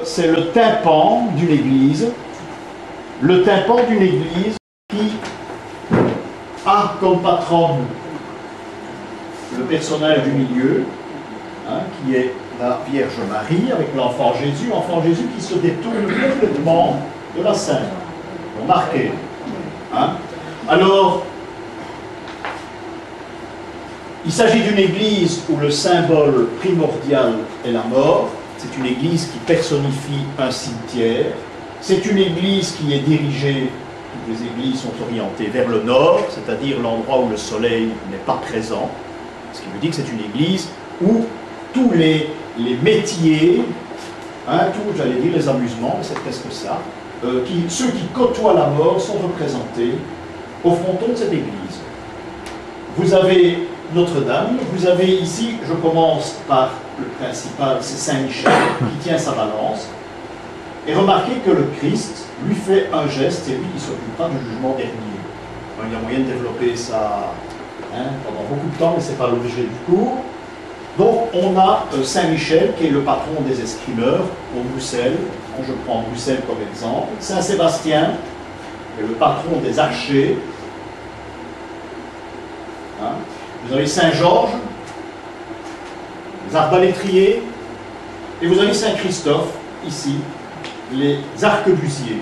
c'est le tympan d'une église. Le tympan d'une église qui a comme patronne le personnage du milieu, hein, qui est la Vierge Marie avec l'enfant Jésus qui se détourne complètement de la scène. Remarquez. Hein? Alors, il s'agit d'une église où le symbole primordial est la mort. C'est une église qui personnifie un cimetière. C'est une église qui est dirigée, toutes les églises sont orientées vers le nord, c'est-à-dire l'endroit où le soleil n'est pas présent. Ce qui veut dire que c'est une église où tous les métiers, hein, j'allais dire les amusements, mais c'est presque ça, ceux qui côtoient la mort sont représentés au fronton de cette église. Vous avez Notre-Dame, vous avez ici, je commence par le principal, c'est Saint-Michel qui tient sa balance. Et remarquez que le Christ lui fait un geste, c'est lui qui s'occupera du jugement dernier. Il y a moyen de développer ça pendant beaucoup de temps, mais ce n'est pas l'objet du cours. Donc on a Saint-Michel qui est le patron des escrimeurs au Bruxelles. Je prends Bruxelles comme exemple. Saint-Sébastien qui est le patron des archers. Hein. Vous avez Saint-Georges, les arbalétriers, et vous avez Saint-Christophe, ici, les arquebusiers.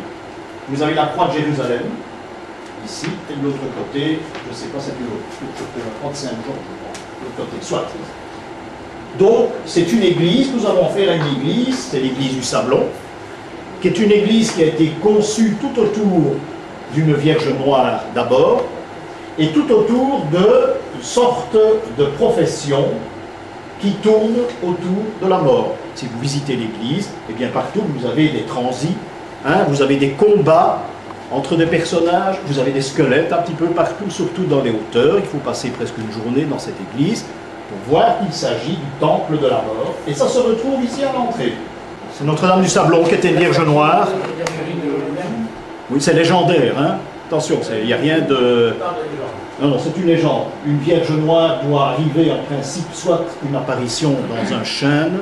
Vous avez la croix de Jérusalem, ici, et de l'autre côté, je ne sais pas, c'est la croix de Saint-Georges, de l'autre côté, soit. Donc, c'est une église, nous avons affaire à une église, c'est l'église du Sablon, qui est une église qui a été conçue tout autour d'une Vierge noire d'abord, et tout autour de sortes de professions qui tournent autour de la mort. Si vous visitez l'église, eh bien partout vous avez des transits, hein, vous avez des combats entre des personnages, vous avez des squelettes un petit peu partout, surtout dans les hauteurs. Il faut passer presque une journée dans cette église pour voir qu'il s'agit du temple de la mort. Et ça se retrouve ici à l'entrée. C'est Notre-Dame du Sablon qui était une Vierge noire. Oui, c'est légendaire, hein. Attention, il n'y a rien de... Non, c'est une légende. Une Vierge noire doit arriver en principe soit une apparition dans un chêne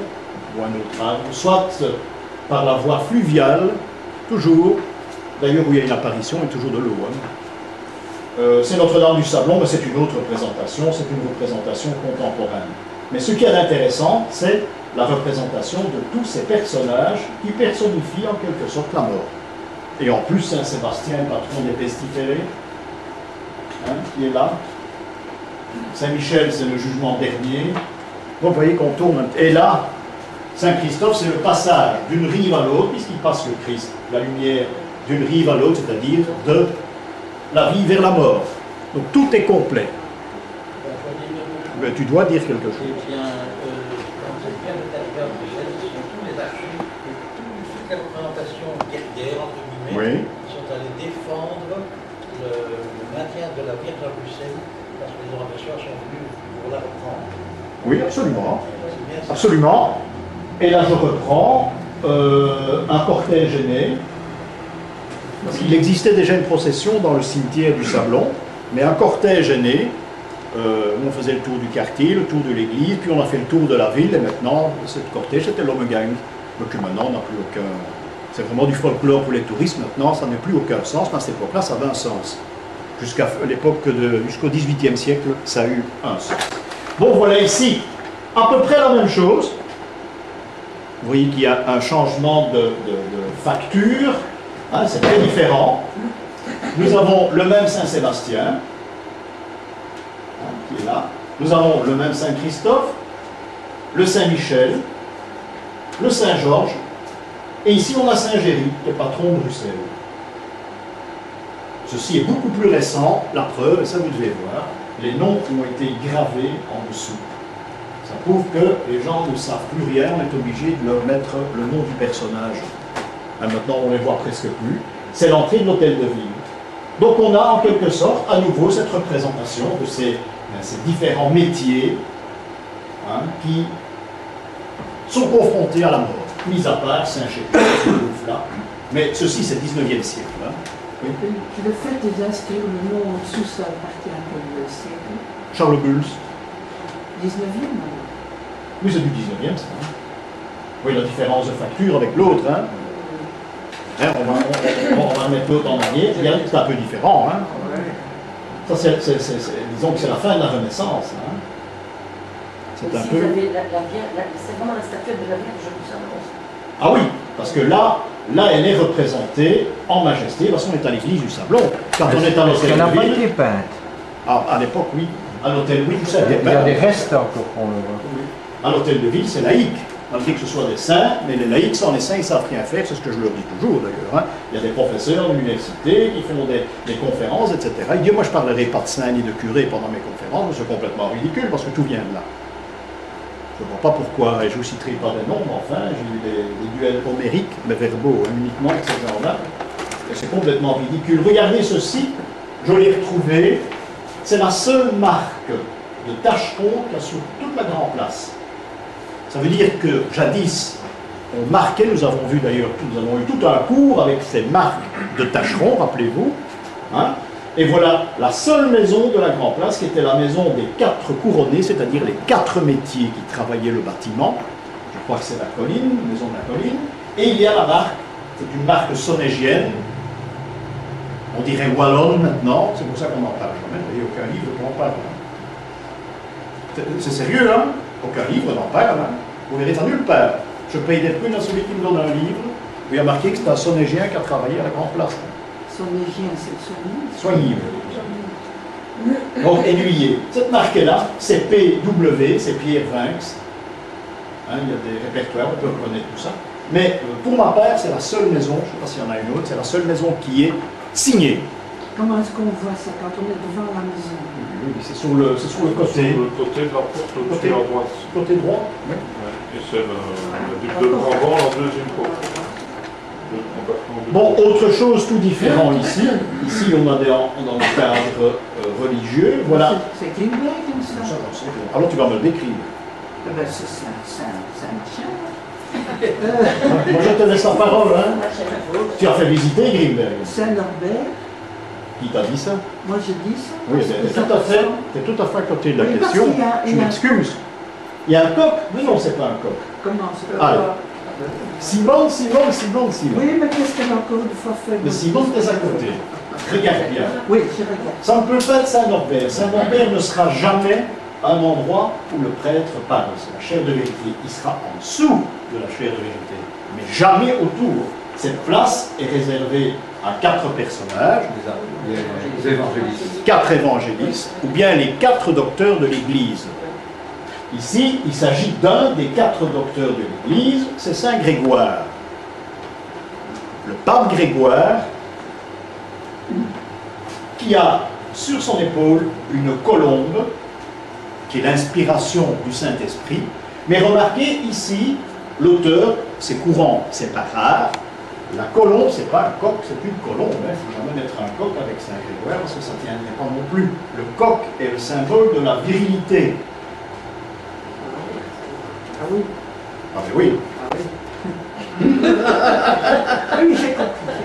ou un autre arbre, soit par la voie fluviale, toujours, d'ailleurs où il y a une apparition et toujours de l'eau. Hein. C'est Notre-Dame du Sablon, mais c'est une autre représentation, c'est une représentation contemporaine. Mais ce qui est intéressant, c'est la représentation de tous ces personnages qui personnifient en quelque sorte la mort. Et en plus, Saint-Sébastien, patron des pestiférés, hein, qui est là. Saint-Michel, c'est le jugement dernier. Donc, vous voyez qu'on tourne. Et là, Saint-Christophe, c'est le passage d'une rive à l'autre, puisqu'il passe le Christ, la lumière d'une rive à l'autre, c'est-à-dire de la vie vers la mort. Donc, tout est complet. Mais tu dois dire quelque chose. Eh bien, quand c'est bien le caractère de Bruxelles, ce sont tous les archives et toutes les représentations guerrières, entre guillemets, Oui. qui sont allés défendre le maintien de la Vierge à Bruxelles, parce que les orations sont venues pour la reprendre. Oui, absolument. C'est bien ça. Absolument. Et là, je reprends un cortège aîné. Parce qu'il existait déjà une procession dans le cimetière du Sablon, mais un cortège aîné. On faisait le tour du quartier, le tour de l'église, puis on a fait le tour de la ville, et maintenant, cette cortège, c'était l'homme gang. Donc maintenant, on n'a plus aucun... C'est vraiment du folklore pour les touristes, maintenant, ça n'a plus aucun sens, mais à cette époque-là, ça avait un sens. Jusqu'à l'époque jusqu'au XVIIIe siècle, ça a eu un sens. Bon, voilà ici, à peu près la même chose. Vous voyez qu'il y a un changement de facture, hein, c'est très différent. Nous avons le même Saint-Sébastien, qui est là. Nous avons le même Saint-Christophe, le Saint-Michel, le Saint-Georges, et ici on a Saint-Géry, qui est patron de Bruxelles. Ceci est beaucoup plus récent, la preuve, et ça vous devez voir, les noms qui ont été gravés en dessous. Ça prouve que les gens ne savent plus rien, on est obligé de leur mettre le nom du personnage. Maintenant on ne les voit presque plus. C'est l'entrée de l'hôtel de ville. Donc on a en quelque sorte à nouveau cette représentation de ces différents métiers, hein, qui sont confrontés à la mort, mis à part Saint-Géry, là. Mais ceci c'est 19e siècle. Hein. Oui. Le fait d'inscrire le nom en dessous, ça appartient à quel siècle? Charles Bulls. 19e? Oui, c'est du 19e, ça. Hein. Oui, la différence de facture avec l'autre. Hein. Hein, on va mettre l'autre en arrière, c'est un peu différent. Hein. Ça, disons que c'est la fin de la Renaissance. Hein. C'est un peu... C'est vraiment la statuette de la Vierge du Saint-Laurent. Ah oui, parce que là, elle est représentée en majesté, parce qu'on est à l'église du Sablon. Quand on est à l'hôtel Elle n'a de pas ville... été peinte. Ah, à l'époque, oui. À l'hôtel, oui, vous savez. Il y a des restes encore qu'on le voit. À l'hôtel de ville, c'est laïque. Malgré que ce soit des saints, mais les laïcs, sans les saints, ils ne savent rien faire, c'est ce que je leur dis toujours d'ailleurs. Hein. Il y a des professeurs de l'université qui font des conférences, etc. Ils disent, moi je ne parlerai pas de saints ni de curés pendant mes conférences, mais c'est complètement ridicule parce que tout vient de là. Je ne vois pas pourquoi, et je ne vous citerai pas des noms, mais enfin, j'ai eu des duels homériques, mais verbaux, hein, uniquement avec ces gens-là. Et c'est complètement ridicule. Regardez ceci, je l'ai retrouvé, c'est la seule marque de tacheron qu'il y a sur toute la Grand Place. Ça veut dire que jadis, on marquait, nous avons vu d'ailleurs, nous avons eu tout un cours avec ces marques de tacherons, rappelez-vous. Hein, et voilà la seule maison de la Grand Place qui était la maison des 4 couronnés, c'est-à-dire les 4 métiers qui travaillaient le bâtiment. Je crois que c'est la colline, la maison de la colline. Et il y a la marque, c'est une marque sonégienne. On dirait wallonne maintenant, c'est pour ça qu'on en parle jamais. Il n'y a aucun livre qui en parle. Hein. C'est sérieux, hein? Aucun livre n'en parle, hein. Vous verrez ça nulle part. Je paye des prunes à celui qui me donne un livre, où il y a marqué que c'est un sonégien qui a travaillé à la Grande Place. Sonégien, c'est Soigné. Donc, aiguillé. Cette marque-là, c'est PW, c'est Pierre Vinx. Hein, il y a des répertoires, on peut reconnaître tout ça. Mais pour ma part, c'est la seule maison, je ne sais pas s'il y en a une autre, c'est la seule maison qui est signée. Comment est-ce qu'on voit ça quand on est devant la maison? Oui, c'est sur le côté. Sur le côté de la porte, au-dessus à droite. Côté droit. Oui. Ouais. Et c'est le duc de Brabant, la deuxième porte. Bon, autre chose tout différent ici. Ici, on est dans le cadre religieux. Voilà. C'est Greenberg, comme ça? Alors, tu vas me le décrire. Eh ben, c'est un machin. Moi, je te laisse la parole. Hein. Tu as fait visiter Greenberg. Saint-Norbert. Qui t'a dit ça? Moi, je dis ça. Oui, c'est tout à fait à côté de la Oui, parce question. qu'il y a- Je m'excuse. Il y a un coq? Mais non, c'est pas un coq. Comment c'est? Allez. Simone. Oui, mais qu'est-ce qu'elle a encore une fois fait? Mais Simone, t'es à côté. Regarde bien. Oui, je regarde. Ça ne peut pas être Saint-Norbert. Saint-Norbert ne sera jamais un endroit où le prêtre parle. C'est la chaire de vérité. Il sera en dessous de la chaire de vérité, mais jamais autour. Cette place est réservée à 4 personnages, Les évangélistes. 4 évangélistes, ou bien les 4 docteurs de l'Église. Ici, il s'agit d'un des 4 docteurs de l'Église, c'est Saint Grégoire. Le pape Grégoire, qui a sur son épaule une colombe, qui est l'inspiration du Saint-Esprit. Mais remarquez ici, l'auteur, c'est courant, c'est pas rare. La colombe, c'est pas un coq, c'est une colombe. Il ne faut jamais mettre un coq avec Saint Grégoire parce que ça ne tiendrait pas non plus. Le coq est le symbole de la virilité. Ah oui. Ah mais oui, Ah oui. Oui, j'ai compris.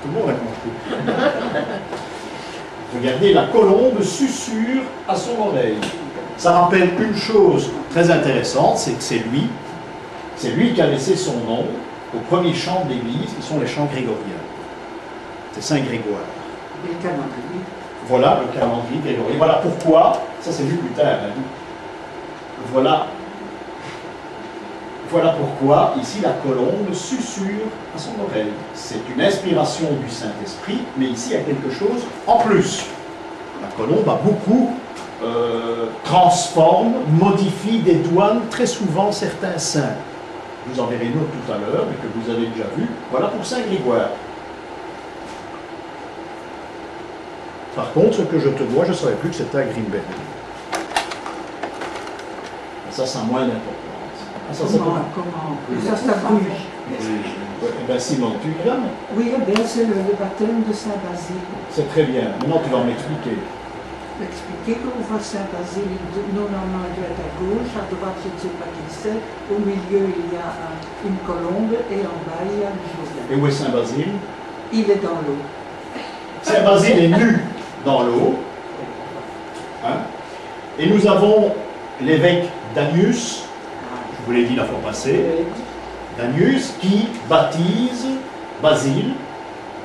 tout le monde a compris. Regardez, la colombe susurre à son oreille. Ça rappelle une chose très intéressante, c'est que c'est lui qui a laissé son nom aux premiers chants de l'Église, qui sont les chants grégoriens. C'est Saint Grégoire. Le calendrier. Voilà le calendrier grégorien. Voilà pourquoi, ça c'est vu plus tard, hein. Voilà pourquoi, ici, la colombe susurre à son oreille. C'est une inspiration du Saint-Esprit, mais ici, il y a quelque chose en plus. La colombe a beaucoup transforme, modifie, dédouane très souvent certains saints. Vous en verrez une autre tout à l'heure, mais que vous avez déjà vu. Voilà pour Saint Grégoire. Par contre, ce que je te dois, je ne savais plus que c'était à Greenberg. Ça, ça a moins d'importance. Ah, ça, Comment ça bouge. Eh bien, Simon, tu y vas? Oui, eh bien, c'est le baptême de Saint-Basile. C'est très bien. Maintenant, tu vas m'expliquer. Expliquer qu'on voit Saint-Basile, normalement il doit être à gauche, à droite je ne sais pas qui c'est, au milieu il y a une colombe et en bas il y a le Jourdain. Et où est Saint-Basile? Il est dans l'eau. Saint-Basile est nu dans l'eau. Hein? Et nous avons l'évêque Danius. Je je vous l'ai dit la fois passée, Danius, qui baptise Basile.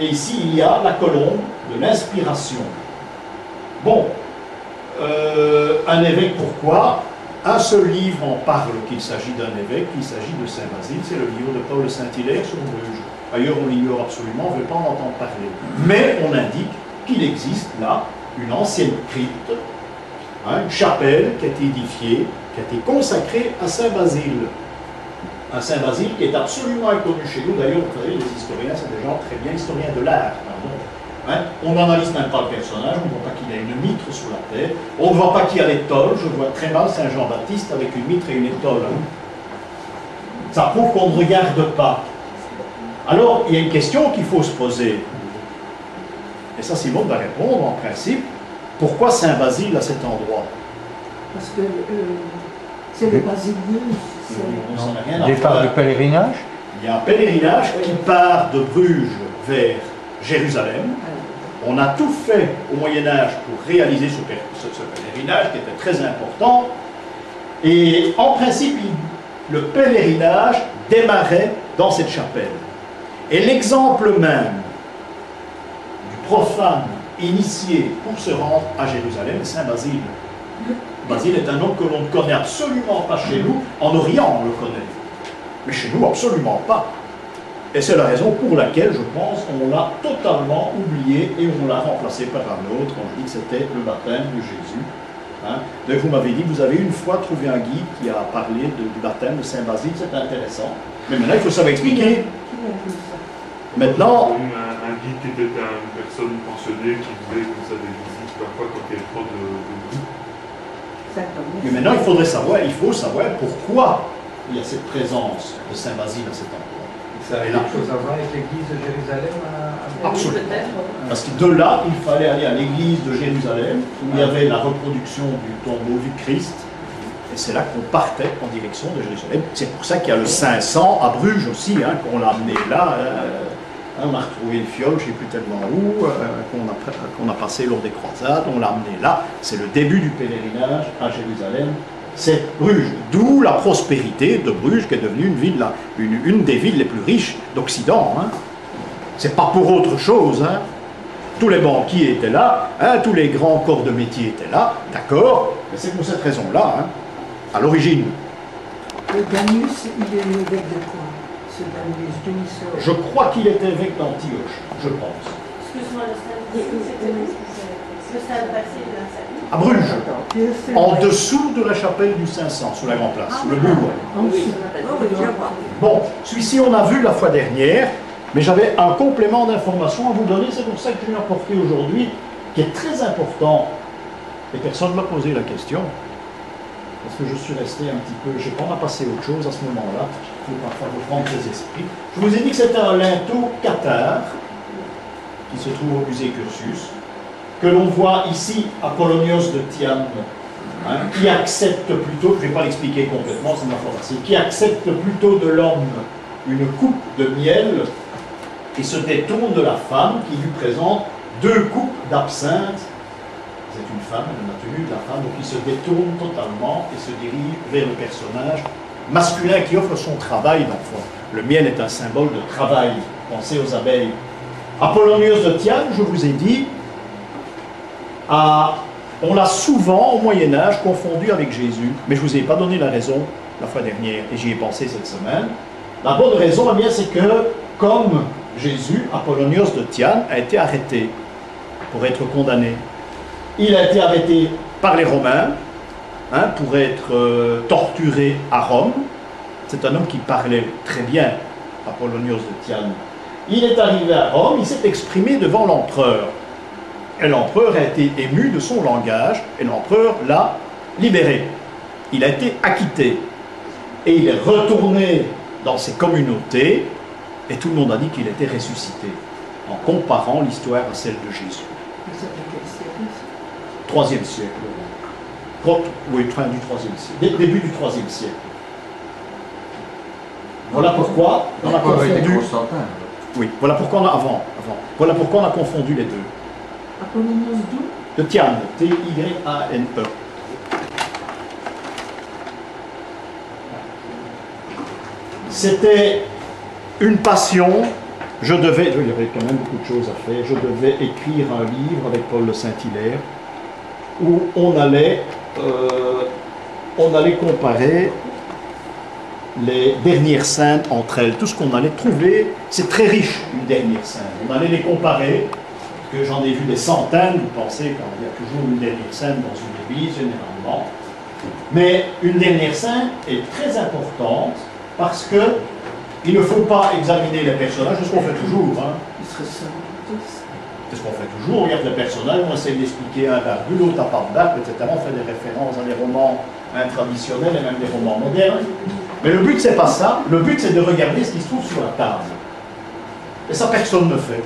Et ici, il y a la colombe de l'inspiration. Bon, un évêque, pourquoi? Un seul livre en parle qu'il s'agit d'un évêque, qu'il s'agit de Saint Basile, c'est le livre de Paul Saint-Hilaire sur Bruges. Ailleurs, on l'ignore absolument, on ne veut pas en entendre parler. Mais on indique qu'il existe là une ancienne crypte, une chapelle qui a été édifiée, qui a été consacrée à Saint Basile. Un Saint Basile qui est absolument inconnu chez nous. D'ailleurs, vous savez, les historiens, c'est des gens très bien historiens de l'art. On n'analyse même pas le personnage, on ne voit pas qu'il a une mitre sur la tête, on ne voit pas qu'il y a l'étole, je vois très mal Saint Jean-Baptiste avec une mitre et une étole. Ça prouve qu'on ne regarde pas. Alors, il y a une question qu'il faut se poser. Et ça, Simone va répondre, en principe. Pourquoi Saint Basile à cet endroit? Parce que c'est le Basilius. Départ du pèlerinage? Il y a un pèlerinage qui part de Bruges vers Jérusalem. On a tout fait au Moyen-Âge pour réaliser ce pèlerinage qui était très important. Et en principe, le pèlerinage démarrait dans cette chapelle. Et l'exemple même du profane initié pour se rendre à Jérusalem, Saint Basile. Basile est un nom que l'on ne connaît absolument pas chez nous. En Orient, on le connaît. Mais chez nous, absolument pas. Et c'est la raison pour laquelle, je pense, on l'a totalement oublié et on l'a remplacé par un autre. On dit que c'était le baptême de Jésus. Donc vous m'avez dit que vous avez une fois trouvé un guide qui a parlé du baptême de Saint Basile. C'est intéressant. Mais maintenant, il faut savoir expliquer. Maintenant... Un guide qui était une personne pensionnée qui faisait comme ça des visites parfois quand il y avait trop de bruit. Mais maintenant, il faut savoir pourquoi il y a cette présence de Saint Basile à cet endroit. Ça a quelque chose à voir avec l'église de Jérusalem Absolument. Parce que de là, il fallait aller à l'église de Jérusalem, où il y avait la reproduction du tombeau du Christ. Et c'est là qu'on partait en direction de Jérusalem. C'est pour ça qu'il y a le 500 à Bruges aussi, qu'on l'a amené là. On a retrouvé une fiole, je ne sais plus tellement où, qu'on a passé lors des croisades, on l'a amené là. C'est le début du pèlerinage à Jérusalem. C'est Bruges, d'où la prospérité de Bruges qui est devenue une des villes les plus riches d'Occident. C'est pas pour autre chose. Tous les banquiers étaient là, tous les grands corps de métier étaient là, d'accord, mais c'est pour cette raison-là, à l'origine. Le Danius, il est l'évêque de quoi? Ce Danius, Dionysos. Je crois qu'il était évêque d'Antioche, je pense. Excuse-moi, le stade Basile de la Saline. À Bruges, en dessous de la chapelle du 500, sous la Grande Place, sous le bourg. Bon, celui-ci on a vu la fois dernière, mais j'avais un complément d'information à vous donner, c'est pour ça que je l'ai apporté aujourd'hui, qui est très important. Et personne ne m'a posé la question, parce que je suis resté un petit peu, je pense à passer autre chose à ce moment-là, il faut parfois reprendre les esprits. Je vous ai dit que c'était un linteau cathare, qui se trouve au musée Curtius, que l'on voit ici à Polonios de Thiane, qui accepte plutôt, je ne vais pas l'expliquer complètement, c'est ma formation, qui accepte plutôt de l'homme une coupe de miel et se détourne de la femme qui lui présente 2 coupes d'absinthe. C'est une femme, elle a la tenue de la femme, donc il se détourne totalement et se dirige vers le personnage masculin qui offre son travail d'enfant. Le miel est un symbole de travail, pensez aux abeilles. Apollonios de Thiane, je vous ai dit, on l'a souvent au Moyen-Âge confondu avec Jésus, mais je ne vous ai pas donné la raison la fois dernière, et j'y ai pensé cette semaine. La bonne raison, eh bien, c'est que, comme Jésus, Apollonios de Thiane a été arrêté pour être condamné. Il a été arrêté par les Romains pour être torturé à Rome. C'est un homme qui parlait très bien, Apollonios de Thiane. Il est arrivé à Rome, il s'est exprimé devant l'empereur. Et l'empereur a été ému de son langage, et l'empereur l'a libéré. Il a été acquitté. Et il est retourné dans ses communautés, et tout le monde a dit qu'il était ressuscité, en comparant l'histoire à celle de Jésus. Troisième siècle. Oui, fin du 3e siècle. Début du 3e siècle. Voilà pourquoi on a confondu... Oui, voilà pourquoi on a... Avant. Voilà pourquoi on a confondu les deux. Apollonios d'où? De Thiane, T-Y-A-N-E. C'était une passion. Il y avait quand même beaucoup de choses à faire. Je devais écrire un livre avec Paul de Saint-Hilaire où on allait comparer les dernières scènes entre elles. Tout ce qu'on allait trouver, c'est très riche, une dernière scène. On allait les comparer, que j'en ai vu des centaines, vous pensez qu'il y a toujours une dernière scène dans une église, généralement. Mais une dernière scène est très importante parce que il ne faut pas examiner les personnages, c'est ce qu'on fait toujours. Hein. C'est ce qu'on fait toujours, on regarde les personnages, on essaie d'expliquer un barbu, l'autre à part d'arbre, etc. On fait des références à des romans traditionnels et même des romans modernes. Mais le but, c'est pas ça. Le but, c'est de regarder ce qui se trouve sur la table. Et ça, personne ne fait.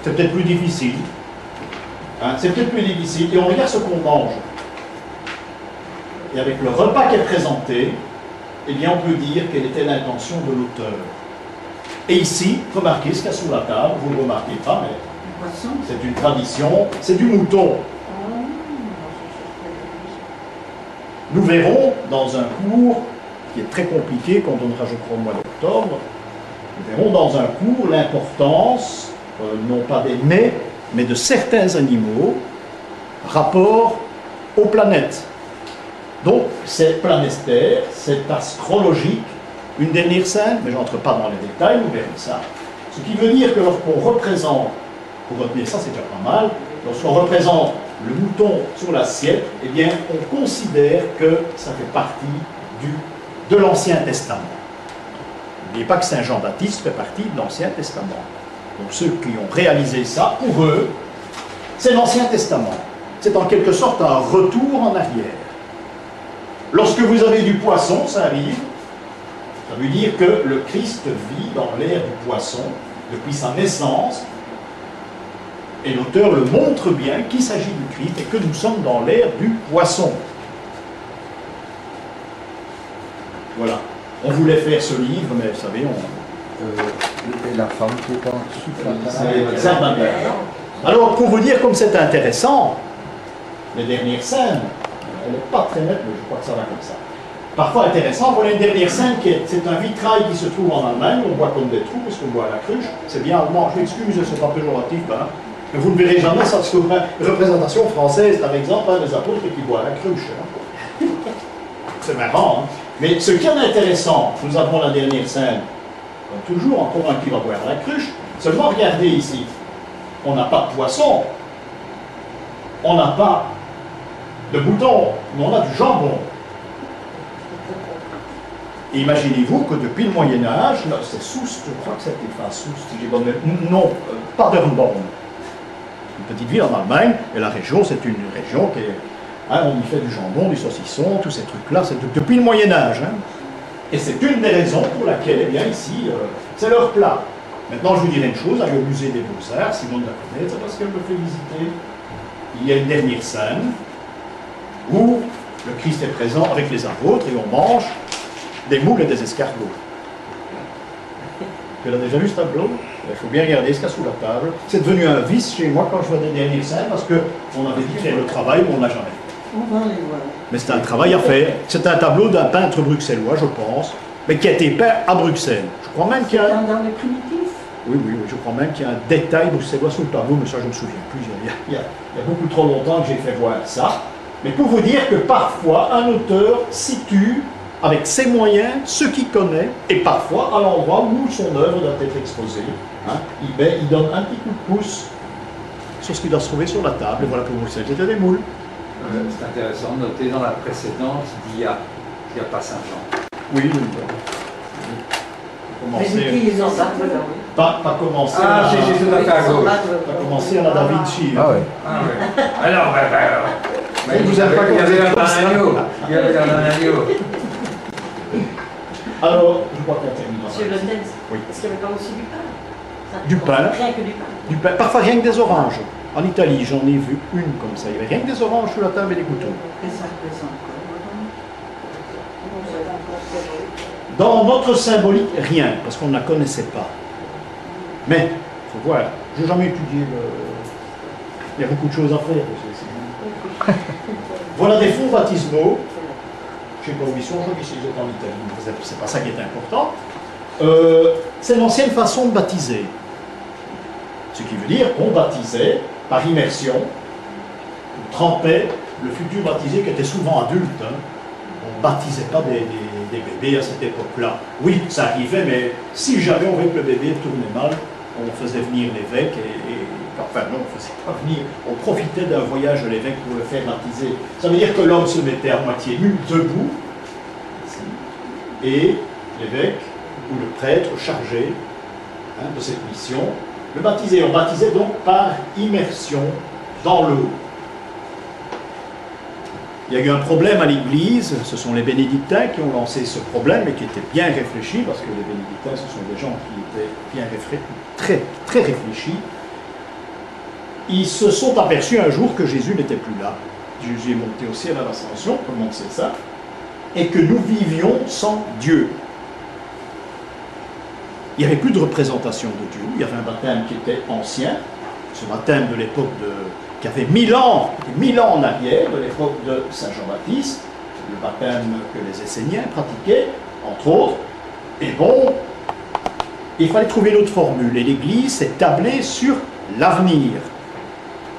C'est peut-être plus difficile. Hein, c'est peut-être plus difficile. Et on regarde ce qu'on mange. Et avec le repas qui est présenté, eh bien, on peut dire quelle était l'intention de l'auteur. Et ici, remarquez ce qu'il y a sur la table. Vous ne le remarquez pas, mais c'est une tradition. C'est du mouton. Nous verrons dans un cours qui est très compliqué, qu'on donnera, je crois, au mois d'octobre, nous verrons dans un cours l'importance, non pas des mets, mais de certains animaux, rapport aux planètes. Donc, c'est planétaire, c'est astrologique, une dernière scène, mais je n'entre pas dans les détails, nous verrons ça. Ce qui veut dire que lorsqu'on représente, pour retenir ça, c'est déjà pas mal, lorsqu'on représente le mouton sur l'assiette, eh bien, on considère que ça fait partie de l'Ancien Testament. N'oubliez pas que Saint Jean-Baptiste fait partie de l'Ancien Testament. Donc ceux qui ont réalisé ça, pour eux, c'est l'Ancien Testament. C'est en quelque sorte un retour en arrière. Lorsque vous avez du poisson, ça arrive, ça veut dire que le Christ vit dans l'ère du poisson depuis sa naissance, et l'auteur le montre bien qu'il s'agit du Christ et que nous sommes dans l'ère du poisson. Voilà. On voulait faire ce livre, mais vous savez, Et la femme qui est en dessous. c'est ça. Alors, pour vous dire comme c'est intéressant, les dernières scènes, elle n'est pas très nette, mais je crois que ça va comme ça. Parfois intéressant, voilà une dernière scène, c'est un vitrail qui se trouve en Allemagne, on boit comme des trous, parce qu'on boit à la cruche, c'est bien allemand, je m'excuse, c'est pas péjoratif, hein. Mais vous ne verrez jamais ça, parce que une représentation française, par exemple, des apôtres qui boivent à la cruche. Hein. C'est marrant, hein. Mais ce qui est intéressant, nous avons la dernière scène, toujours encore un qui va boire à la cruche, seulement regardez ici, on n'a pas de poisson, on n'a pas de mouton, mais on a du jambon. Et imaginez-vous que depuis le Moyen-Âge, c'est Soest, je crois que c'était pas Soest, si j'ai bonne mémoire, non, Paderborn, une petite ville en Allemagne, et la région, c'est une région qui est, hein, on y fait du jambon, du saucisson, tous ces trucs-là, c'est depuis le Moyen-Âge. Hein. Et c'est une des raisons pour laquelle, eh bien, ici, c'est leur plat. Maintenant, je vous dirai une chose, avec le musée des Beaux-Arts, Simone la connaît, c'est parce qu'elle me fait visiter. Il y a une dernière scène où le Christ est présent avec les apôtres et on mange des moules et des escargots. Tu l'as déjà vu ce tableau? Il faut bien regarder ce qu'il y a sous la table. C'est devenu un vice chez moi quand je vois des dernières scènes parce qu'on avait dit faire le travail, mais on ne l'a jamais fait. On va les voir. Mais c'est un travail à faire. C'est un tableau d'un peintre bruxellois, je pense, mais qui a été peint à Bruxelles. Je crois même qu'il y a Dans les primitifs. Oui, je crois même qu'il y a un détail bruxellois sur le tableau, mais ça je ne me souviens plus. Il y a beaucoup trop longtemps que j'ai fait voir ça. Mais pour vous dire que parfois, un auteur situe avec ses moyens ce qu'il connaît, et parfois à l'endroit où son œuvre doit être exposée. Hein, il donne un petit coup de pouce sur ce qui doit se trouver sur la table. Et voilà pour Bruxelles, c'était des moules. C'est intéressant de noter dans la précédente, il n'y a pas Saint-Jean. Oui, Mais ils ont ça, pas commencé Ah, c'est Jésus d'Acago. pas commencé à la Da Vinci. Ah ouais. Ah oui. Alors, Vous avez pas il y avait compris un comme ça. agneau. Il y avait un agneau. Alors, je crois qu'on termine. Monsieur Le Tens, Oui. est-ce qu'il n'y avait pas aussi du pain? Ça, Du pain. Rien que du pain. Du pain, parfois rien que des oranges. En Italie, j'en ai vu une comme ça. Il n'y avait rien que des oranges sur la table et des couteaux. Et ça représente quoi? Dans notre symbolique, rien, parce qu'on ne la connaissait pas. Mais, il faut voir, je n'ai jamais étudié il y a beaucoup de choses à faire. Voilà des fonds baptismaux je ne sais pas où ils sont, je crois qu'ils sont en Italie, mais c'est pas ça qui est important. C'est l'ancienne façon de baptiser. Ce qui veut dire qu'on baptisait par immersion, on trempait le futur baptisé qui était souvent adulte. Hein. On ne baptisait pas des bébés à cette époque-là. Oui, ça arrivait, mais si jamais on voyait que le bébé tournait mal, on faisait venir l'évêque enfin non, on ne faisait pas venir, on profitait d'un voyage de l'évêque pour le faire baptiser. Ça veut dire que l'homme se mettait à moitié nu, debout, et l'évêque ou le prêtre chargé de cette mission le baptisait. On baptisait donc par immersion dans l'eau. Il y a eu un problème à l'Église, ce sont les bénédictins qui ont lancé ce problème et qui était bien réfléchi, parce que les bénédictins, ce sont des gens qui étaient bien très, très réfléchis. Ils se sont aperçus un jour que Jésus n'était plus là. Jésus est monté au ciel à l'ascension, tout le monde sait ça, et que nous vivions sans Dieu. Il n'y avait plus de représentation de Dieu. Il y avait un baptême qui était ancien, ce baptême de l'époque qui avait 1000 ans en arrière, de l'époque de Saint Jean-Baptiste, le baptême que les Esséniens pratiquaient, entre autres. Et bon, il fallait trouver une autre formule, et l'Église s'est tablée sur l'avenir.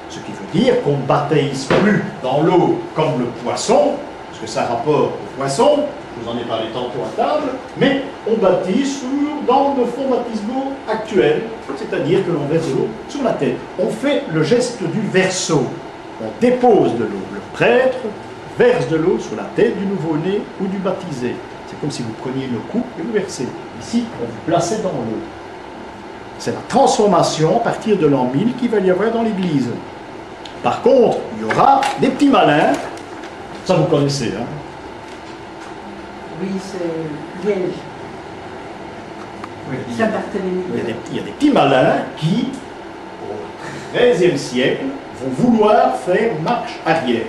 Ce qui veut dire qu'on ne baptise plus dans l'eau comme le poisson, parce que ça a rapport au poisson, je vous en ai parlé tantôt à table, mais on baptise dans nos fonds baptismaux actuels, c'est-à-dire que l'on verse de l'eau sur la tête. On fait le geste du verseau. On dépose de l'eau. Le prêtre verse de l'eau sur la tête du nouveau-né ou du baptisé. C'est comme si vous preniez une coupe et vous versez. Ici, on vous plaçait dans l'eau. C'est la transformation à partir de l'an 1000 qu'il va y avoir dans l'Église. Par contre, il y aura des petits malins, ça vous connaissez, hein? Oui, c'est Liège. Oui, Saint-Barthélemy. il y a des petits malins qui, au XIIIe siècle, vont vouloir faire marche arrière.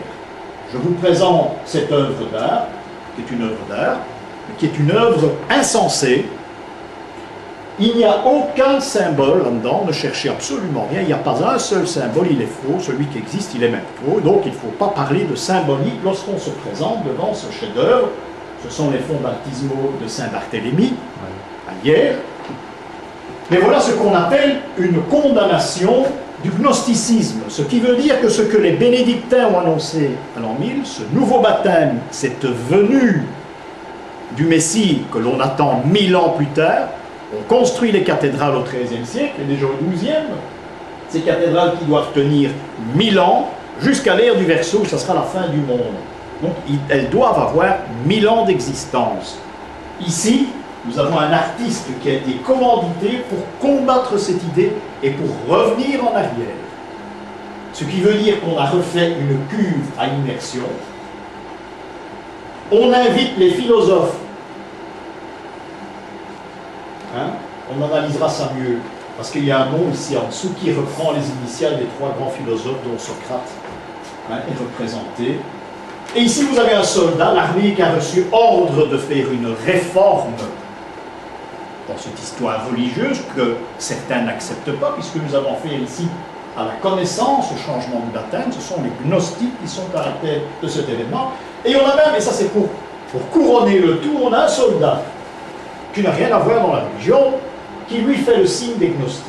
Je vous présente cette œuvre d'art, qui est une œuvre d'art, qui est une œuvre insensée. Il n'y a aucun symbole là-dedans, ne cherchez absolument rien, il n'y a pas un seul symbole, il est faux, celui qui existe, il est même faux, donc il ne faut pas parler de symbolique lorsqu'on se présente devant ce chef-d'œuvre. Ce sont les fonds baptismaux de Saint-Barthélemy, à Liège. Mais voilà ce qu'on appelle une condamnation du gnosticisme, ce qui veut dire que ce que les bénédictins ont annoncé à l'an 1000, ce nouveau baptême, cette venue du Messie que l'on attend 1000 ans plus tard, on construit les cathédrales au XIIIe siècle et déjà au XIIe, ces cathédrales qui doivent tenir 1000 ans jusqu'à l'ère du Verseau, où ça sera la fin du monde. Donc elles doivent avoir 1000 ans d'existence. Ici, nous avons un artiste qui a été commandité pour combattre cette idée et pour revenir en arrière. Ce qui veut dire qu'on a refait une cuve à immersion. On invite les philosophes. Hein? On analysera ça mieux. Parce qu'il y a un nom ici en dessous qui reprend les initiales des 3 grands philosophes dont Socrate est représenté. Et ici, vous avez un soldat, l'armée qui a reçu ordre de faire une réforme dans cette histoire religieuse que certains n'acceptent pas, puisque nous avons fait ici à la connaissance, au changement du baptême, ce sont les gnostiques qui sont à la tête de cet événement. Et on a même, et ça c'est pour couronner le tout, on a un soldat qui n'a rien à voir dans la religion, qui lui fait le signe des gnostiques,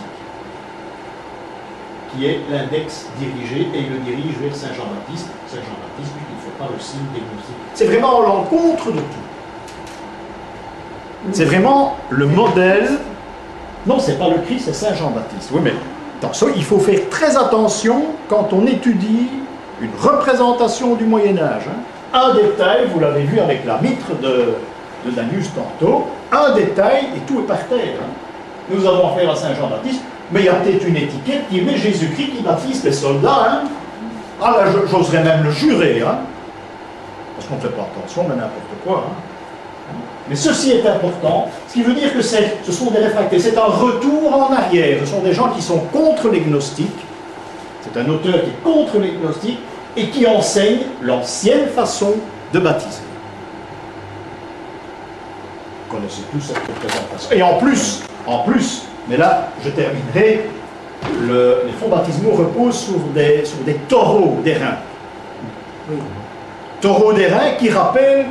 qui est l'index dirigé, et il le dirige vers Saint Jean-Baptiste. Saint Jean-Baptiste, lui, il ne fait pas le signe des gnostiques. C'est vraiment à l'encontre de tout. C'est vraiment le modèle. Non, c'est pas le Christ, c'est Saint Jean-Baptiste. Oui, mais attention, il faut faire très attention quand on étudie une représentation du Moyen-Âge. Hein. Un détail, vous l'avez vu avec la mitre de Danius tantôt, un détail et tout est par terre. Hein. Nous avons affaire à Saint Jean-Baptiste, mais il y a peut-être une étiquette qui met Jésus-Christ qui baptise les soldats. Hein. Ah là, j'oserais même le jurer. Hein. Parce qu'on ne fait pas attention, mais n'importe quoi. Hein. Mais ceci est important, ce qui veut dire que ce sont des réfractaires, c'est un retour en arrière, ce sont des gens qui sont contre les gnostiques, c'est un auteur qui est contre les gnostiques et qui enseigne l'ancienne façon de baptiser. Vous connaissez tous cette représentation. Et en plus, mais là je terminerai, les fonds baptismaux reposent sur des taureaux d'airain. Oui. Taureaux d'airain qui rappellent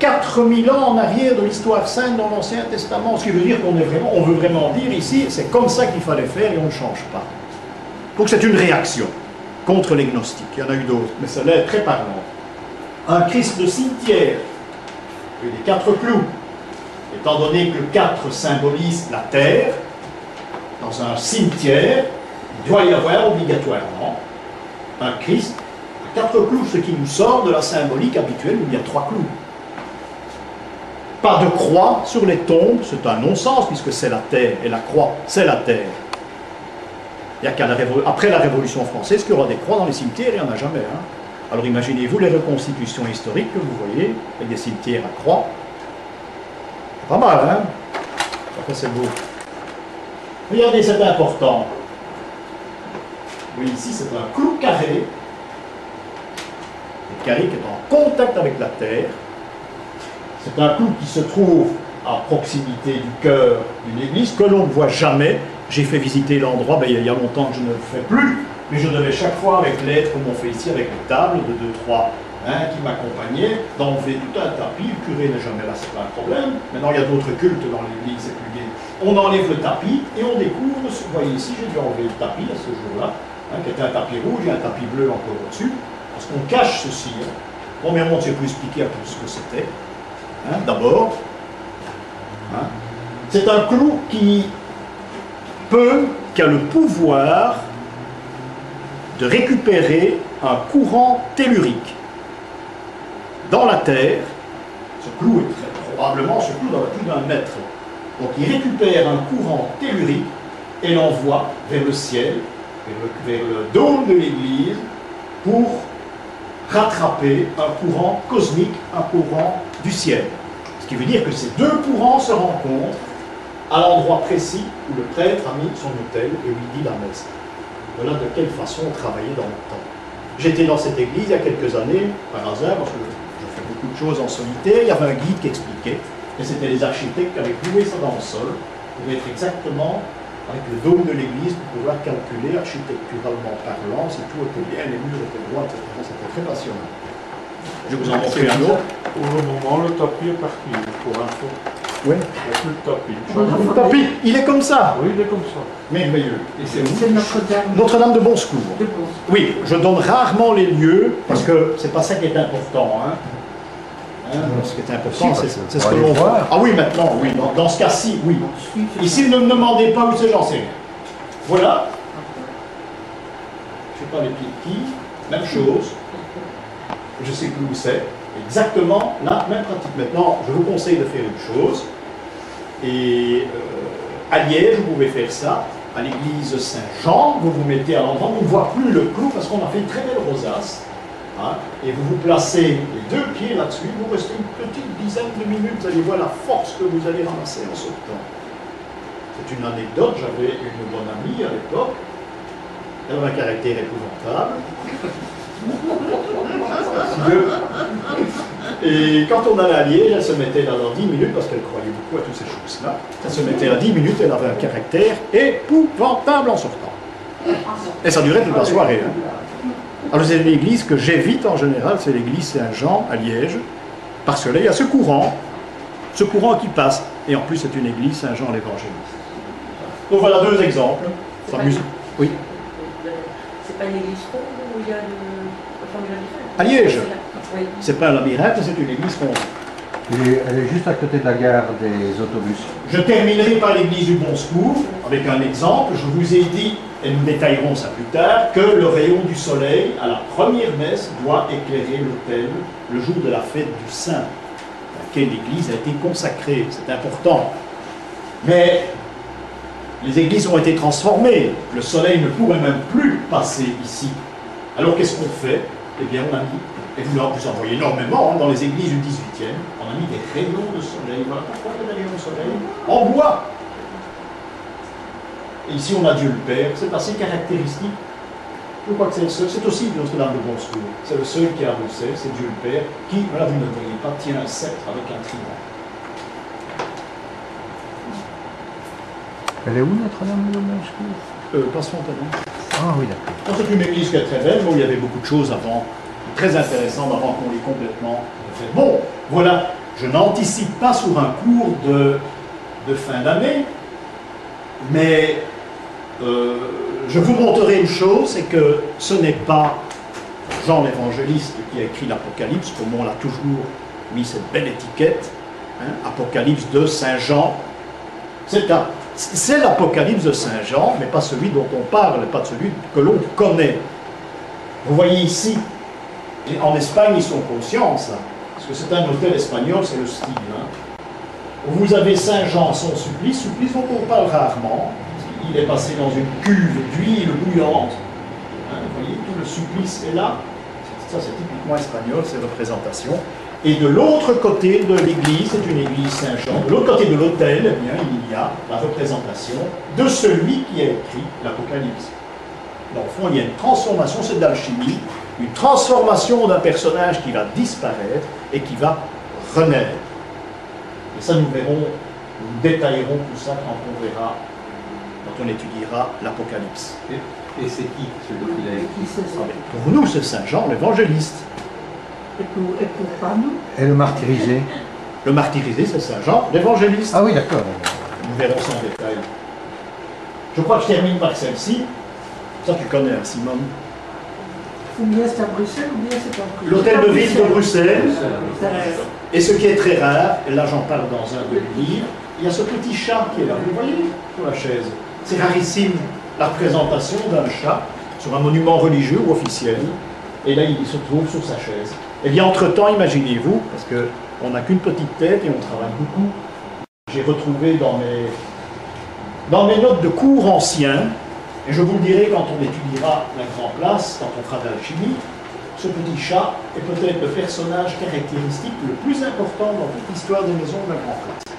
4000 ans en arrière de l'histoire sainte dans l'Ancien Testament. Ce qui veut dire on veut vraiment dire ici, c'est comme ça qu'il fallait faire et on ne change pas. Donc c'est une réaction contre les gnostiques. Il y en a eu d'autres, mais celle-là est très parlante. Un Christ de cimetière, avec les 4 clous. Étant donné que le 4 symbolise la terre, dans un cimetière, il doit y avoir obligatoirement un Christ à 4 clous, ce qui nous sort de la symbolique habituelle où il y a 3 clous. Pas de croix sur les tombes, c'est un non-sens puisque c'est la terre, et la croix, c'est la terre. Il y a après la Révolution française qu'il y aura des croix dans les cimetières, il n'y en a jamais. Hein. Alors imaginez-vous les reconstitutions historiques que vous voyez, avec des cimetières à croix. C'est pas mal, hein? Après c'est beau. Regardez, c'est important. Oui, ici c'est un clou carré. Le carré qui est en contact avec la terre. C'est un clou qui se trouve à proximité du cœur d'une église, que l'on ne voit jamais. J'ai fait visiter l'endroit, ben, il y a longtemps que je ne le fais plus, mais je devais chaque fois avec l'aide, comme on fait ici, avec les tables de 2-3 qui m'accompagnaient, d'enlever tout un tapis. Le curé n'est jamais là, c'est pas un problème. Maintenant, il y a d'autres cultes dans l'église, c'est plus gai. On enlève le tapis et on découvre, vous voyez ici, j'ai dû enlever le tapis à ce jour-là, qui était un tapis rouge et un tapis bleu encore au-dessus, parce qu'on cache ceci. Premièrement, je peux expliquer un peu ce que c'était. D'abord, c'est un clou qui a le pouvoir de récupérer un courant tellurique dans la terre. Ce clou est très probablement, ce clou doit être plus d'1 mètre. Donc il récupère un courant tellurique et l'envoie vers le ciel, vers le dôme de l'église, pour rattraper un courant cosmique, un courant du ciel. Ce qui veut dire que ces 2 courants se rencontrent à l'endroit précis où le prêtre a mis son autel et où il dit la messe. Voilà de quelle façon on travaillait dans le temps. J'étais dans cette église il y a quelques années, par hasard, parce que je fais beaucoup de choses en solitaire. Il y avait un guide qui expliquait, et c'était les architectes qui avaient cloué ça dans le sol, pour être exactement avec le dôme de l'église, pour pouvoir calculer, architecturalement parlant, si tout était bien, les murs étaient droits, etc. C'était très passionnant. Je vous en montrer un autre. Pour le moment, le tapis est parti, pour info. Oui. Il n'y a plus de tapis. Le tapis, il est comme ça. Oui, il est comme ça. Merveilleux. Et c'est où? C'est Notre-Dame. Notre-Dame de Bonsecours. de Beauce. Oui, je donne rarement les lieux, parce que c'est pas ça qui est important. Ce qui est important, c'est ce que l'on voit. Ah oui, maintenant, oui. Dans ce cas-ci, oui. Ici, ne me demandez pas où c'est, j'en sais rien. Voilà. Je ne sais pas les pieds de qui. Même chose. Je sais plus où c'est. Exactement la même pratique. Maintenant, je vous conseille de faire une chose. Et à Liège, vous pouvez faire ça. À l'église Saint-Jean, vous vous mettez à l'endroit, on ne voit plus le clou parce qu'on a fait une très belle rosace. Et vous vous placez les 2 pieds là-dessus, vous restez une petite dizaine de minutes, vous allez voir la force que vous allez ramasser en sautant. C'est une anecdote, j'avais une bonne amie à l'époque, elle avait un caractère épouvantable. Et quand on allait à Liège, elle se mettait là dans 10 minutes, parce qu'elle croyait beaucoup à toutes ces choses-là, elle se mettait à 10 minutes, elle avait un caractère épouvantable en sortant. Et ça durait toute la soirée. Alors c'est l'église que j'évite en général, c'est l'église Saint-Jean à Liège, parce que là il y a ce courant qui passe, et en plus c'est une église Saint-Jean l'évangéliste. Donc voilà 2 exemples. Oui. C'est pas une église ronde où il y a le... À Liège. Oui. C'est pas un labyrinthe, c'est une église ronde. Elle est juste à côté de la gare des autobus. Je terminerai par l'église du Bonsecours avec un exemple. Je vous ai dit, et nous détaillerons ça plus tard, que le rayon du soleil à la première messe doit éclairer l'autel le jour de la fête du Saint, à laquelle l'église a été consacrée. C'est important. Mais les églises ont été transformées. Le soleil ne pourrait même plus passer ici. Alors qu'est-ce qu'on fait? Eh bien, on a mis, et vous en voyez énormément dans les églises du 18e, on a mis des rayons de soleil. Voilà pourquoi il y a des rayons de soleil en bois. Et ici, on a Dieu le Père. C'est assez caractéristique. Je crois que c'est le seul. C'est aussi Notre-Dame de Bonsecours. C'est le seul qui a bossé, c'est Dieu le Père, qui, là, vous ne le voyez pas, tient un sceptre avec un trident. Elle est où Notre-Dame de Bonsecours? Place Fontaine. Ah oui, d'accord. C'est une église qui est très belle, mais où il y avait beaucoup de choses avant, très intéressantes avant qu'on l'ait complètement fait. Bon, voilà, Je n'anticipe pas sur un cours de fin d'année, mais je vous montrerai une chose, c'est que ce n'est pas Jean l'évangéliste qui a écrit l'Apocalypse, comme on l'a toujours mis cette belle étiquette, hein, Apocalypse de Saint Jean. C'est l'Apocalypse de Saint Jean, mais pas celui dont on parle, pas celui que l'on connaît. Vous voyez ici, et en Espagne ils sont conscients ça, parce que c'est un hôtel espagnol, c'est le style. Hein. Vous avez Saint Jean, son supplice dont on parle rarement. Il est passé dans une cuve d'huile bouillante. Hein, vous voyez, tout le supplice est là. Ça, c'est typiquement espagnol, ces représentations. Et de l'autre côté de l'église, c'est une église Saint-Jean, de l'autre côté de l'autel, eh bien, il y a la représentation de celui qui a écrit l'Apocalypse. Dans le fond, il y a une transformation, c'est de l'alchimie, une transformation d'un personnage qui va disparaître et qui va renaître. Et ça, nous verrons, nous détaillerons tout ça quand on verra, quand on étudiera l'Apocalypse. Et c'est qui celui qui l'a écrit? Pour nous, c'est Saint Jean, l'évangéliste. Et pour pas nous. Et le martyrisé? Le martyrisé, c'est Saint Jean, l'évangéliste. Ah oui, d'accord. Nous verrons ça en détail. Je crois que je termine par celle-ci. Ça, tu connais, hein, Simone. Ou bien c'est à Bruxelles, ou bien c'est à Bruxelles. L'hôtel de ville de Bruxelles. Bruxelles. Et ce qui est très rare, et là j'en parle dans un de mes livres, il y a ce petit chat qui est là, vous voyez, sur la chaise. C'est rarissime, la représentation d'un chat sur un monument religieux ou officiel. Et là, il se trouve sur sa chaise. Eh bien, entre-temps, imaginez-vous, parce qu'on n'a qu'une petite tête et on travaille beaucoup, j'ai retrouvé dans mes notes de cours anciens, et je vous le dirai quand on étudiera la Grand Place, quand on fera de l'alchimie, ce petit chat est peut-être le personnage caractéristique le plus important dans toute l'histoire des maisons de la Grand Place.